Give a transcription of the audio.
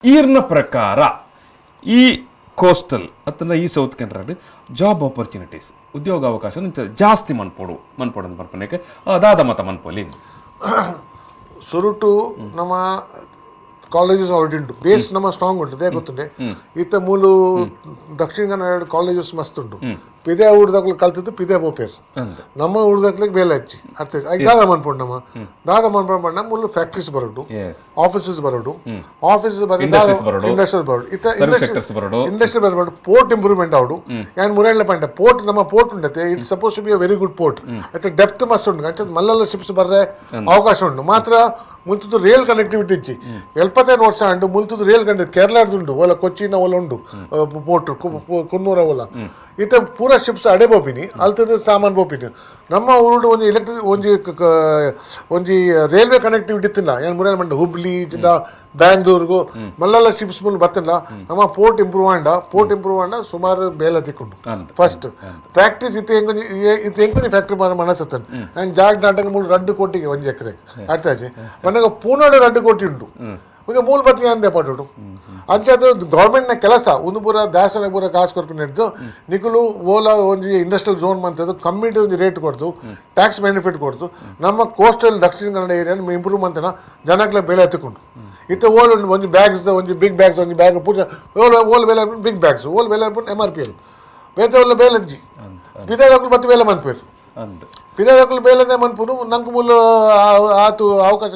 ಈರ್ನ ಪ್ರಕಾರ ಈ ಕೋಸ್ಟಲ್ ಅಥವಾ ಈ ಸೌತ್ ಕೆನರಾ ಜಾಬ್ ಆಪರ್ಚುನಿಟೀಸ್ ಉದ್ಯೋಗ ಅವಕಾಶ ಜಾಸ್ತಿ ಮನ್ಪೊಡು ಬರ್ಪನೆಗೆ ದಾದ ಮತ ಮನ್ಪೊಲಿ ಸುರುಟು ನಮ್ಮ ಕಾಲೇಜಸ್ ಆಲ್ರೆಡಿ ಉಂಟು ಬೇಸ್ ನಮ್ಮ ಸ್ಟ್ರಾಂಗ್ ಉಂಟು ಅದೇ ಗೊತ್ತುಂಡೆ ಇತ್ತ ಮೂಲು ದಕ್ಷಿಣ ಕನ್ನಡ ಕಾಲೇಜಸ್ ಮಸ್ತ್ ಉಂಟು ಪಿದೆ ಊರ್ದಾಗ್ಲು ಕಲ್ತಿದ್ದು ಪಿದೆ ಬೋಪೇರ್ ನಮ್ಮ ಊರ್ದಾಗ್ಲಿಗೆ ಬೇಲೆ ಹಚ್ಚಿ ಅರ್ಥ ದಾದ ಮನ್ಪೊಂಡು ನಮ್ಮ ದಾದ ಮನ್ಪೊಂಡು ಮೂಲು ಫ್ಯಾಕ್ಟ್ರೀಸ್ ಬರೋಡು ಆಫೀಸಸ್ ಬರೋಡು ಇಂಡಸ್ಟ್ರೀಸ್ ಬರೋಡು ಇತ್ತ ಇಂಡಸ್ಟ್ರಿ ಬರೋಡು ಪೋರ್ಟ್ ಇಂಪ್ರೂವ್ಮೆಂಟ್ ಆವಡು ಯಾನ್ ಮುರೇಳ್ಳ ಪಂಡ ಪೋರ್ಟ್ ನಮ್ಮ ಪೋರ್ಟ್ ಉಂಡತೆ it supposed to be a very good port అయితే ಡೆಪ್ತ್ ಮಸ್ತ್ ಉಂಟು ಅಂಚೆ ಮಲ್ಲಲ್ಲ ಶಿಪ್ಸ್ ಬರ್ರೆ ಅವಕಾಶ ಉಂಟು ಮಾತ್ರ ಮುಂಚದ್ದು ರೇಲ್ ಕನೆಕ್ಟಿವಿಟಿ ಇಚ್ಚಿ ಎಲ್ಪತ್ತೈದು ವರ್ಷ ಉಂಟು ಮುಂಚದ್ದು ರೇಲ್ ಕಂಡು ಕೇರಳದುಂಟು ಓಲ ಕೊಚ್ಚಿನ ಓಲ ಉಂಟು ಪೋರ್ಟ್ ಕುನ್ನೂರ ಓಲ ಇತ್ತ ಪೂರ ಶಿಪ್ಸ್ ಅಡೆ ಬೋಪಿನಿ ಅಲ್ತದ ಸಾಮಾನು ಬೋಪಿನಿ ನಮ್ಮ ಊರು ಒಂದು ಎಲೆಕ್ಟ್ರಿಕ್ ಒಂಜಿ ರೈಲ್ವೆ ಕನೆಕ್ಟಿವಿಟಿ ಇತ್ತಿಲ್ಲ ಏನು ಮುರೇಲ್ ಮಂಡ ಹುಬ್ಳಿ ಬ್ಯಾಂಗ್ಳೂರ್ಗು ಮಲ್ಲಲ್ಲ ಶಿಪ್ಸ್ ಮೂಲ ಬತ್ತಿಲ್ಲ ನಮ್ಮ ಪೋರ್ಟ್ ಇಂಪ್ರೂವ್ ಆಂಡ ಸುಮಾರು ಬೇಲೆ ತಿಕ್ಕೊಂಡು ಫಸ್ಟ್ ಫ್ಯಾಕ್ಟ್ರೀಸ್ ಇತ್ತು ಎಂಕೊಂದು ಫ್ಯಾಕ್ಟ್ರಿ ಮನಸ್ಸತ್ತನ್ ನಾನು ಜಾಗ ನಾಟಕ ಮೂಲ 2 ಕೋಟಿಗೆ ಒಂದು ಎಕರೆಗೆ ಅರ್ಥಾಚೆ ಮನೆಗೆ ಪೂನಾಡು 2 ಕೋಟಿ ಉಂಟು ಈಗ ಮೂಲ ಬತ್ತಿ ಅಂದೆ ಪಟ್ಟು ಅಂಚದು ಗೌರ್ಮೆಂಟ್ನ ಕೆಲಸ ಒಂದು ಪೂರ ದಾಸನ ಪೂರ ಕಾಸು ಕೊರ್ಪು ನಡೆದು ನಿಖಲು ಓಲಾ ಒಂದು ಇಂಡಸ್ಟ್ರಿಯಲ್ ಝೋನ್ ಮಂತದ್ದು ಕಮ್ಮಿಟಿ ಒಂದು ರೇಟ್ ಕೊಡ್ತು ಟ್ಯಾಕ್ಸ್ ಬೆನಿಫಿಟ್ ಕೊಡ್ತು ನಮ್ಮ coastal Dakshina Kannada area improve ಮಂತನ ಜನಕ್ಕೆ ಬೆಲೆ ಎತ್ತುಕೊಂಡು ಇತ್ತು ಓಲ್ ಒಂದು ಬ್ಯಾಗ್ಸ್ ಒಂದು ಬಿಗ್ ಬ್ಯಾಗ್ಸ್ ಒಂದು ಬ್ಯಾಗ್ ಪೂರ ಓಲ್ ಬೆಲೆ ಬಿಗ್ ಬ್ಯಾಗ್ಸ್ ಓಲ್ ಬೆಲೆ MRPL ಬೇತೆ ಒಳ್ಳೆ ಬೇಲೆ ಅಜ್ಜಿ ಬಿದ್ದಾಗಲು ಮತ್ತೆ ಬೇಲೆ ಮನ್ಪೇರು ಬಿದ್ದಾಗಲು ಬೇಲೆಂದೇ ಮನ್ಪುನು ನಂಗೆ ಮೂಲ ಆತು ಅವಕಾಶ